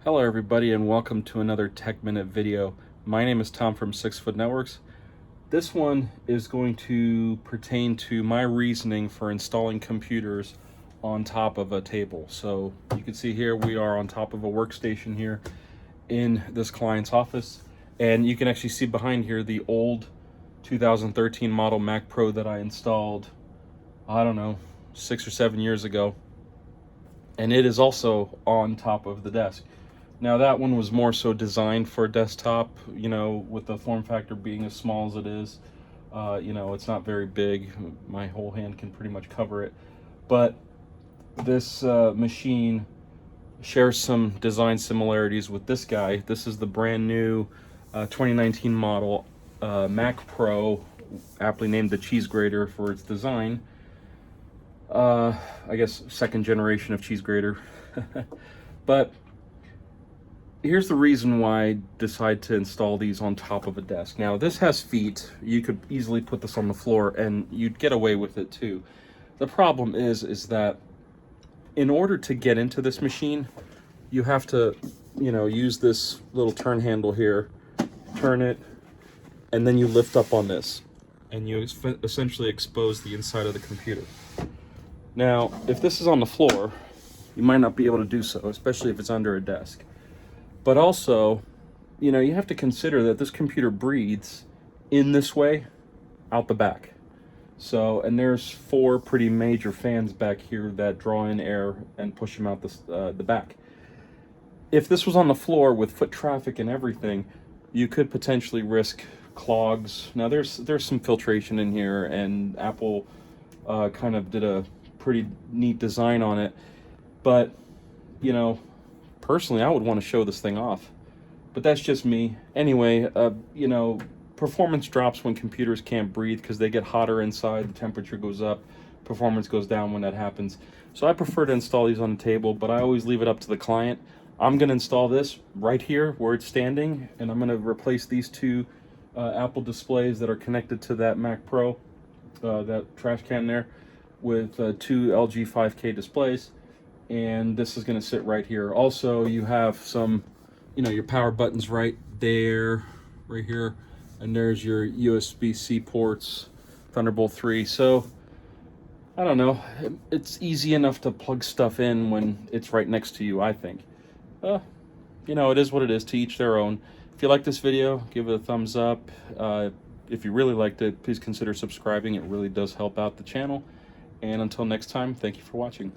Hello everybody and welcome to another Tech Minute video. My name is Tom from 6 Foot Networks. This one is going to pertain to my reasoning for installing computers on top of a table. So you can see here we are on top of a workstation here in this client's office, and you can actually see behind here the old 2013 model Mac Pro that I installed, I don't know, 6 or 7 years ago, and it is also on top of the desk. Now that one was more so designed for desktop, with the form factor being as small as it is. It's not very big. My whole hand can pretty much cover it. But this machine shares some design similarities with this guy. This is the brand new 2019 model Mac Pro, aptly named the Cheesegраter for its design. I guess second generation of Cheesegраter. But here's the reason why I decided to install these on top of a desk. Now, this has feet. You could easily put this on the floor and you'd get away with it too. The problem is that in order to get into this machine, you have to, use this little turn handle here, turn it, and then you lift up on this, and you essentially expose the inside of the computer. Now, if this is on the floor, you might not be able to do so, especially if it's under a desk. But also, you have to consider that this computer breathes in this way out the back. So, and there's 4 pretty major fans back here that draw in air and push them out the back. If this was on the floor with foot traffic and everything, you could potentially risk clogs. Now, there's some filtration in here, and Apple kind of did a pretty neat design on it. But, personally, I would want to show this thing off, but that's just me. Anyway, performance drops when computers can't breathe because they get hotter inside, the temperature goes up, performance goes down when that happens. So I prefer to install these on the table, but I always leave it up to the client. I'm going to install this right here where it's standing, and I'm going to replace these 2 Apple displays that are connected to that Mac Pro, that trash can there, with 2 LG 5K displays. And this is going to sit right here. Also, you have some, your power buttons right there, right here, and there's your USB-C ports, Thunderbolt 3. So, I don't know, it's easy enough to plug stuff in when it's right next to you, I think. It is what it is, to each their own. If you like this video, give it a thumbs up. If you really liked it, please consider subscribing. It really does help out the channel. And until next time, thank you for watching.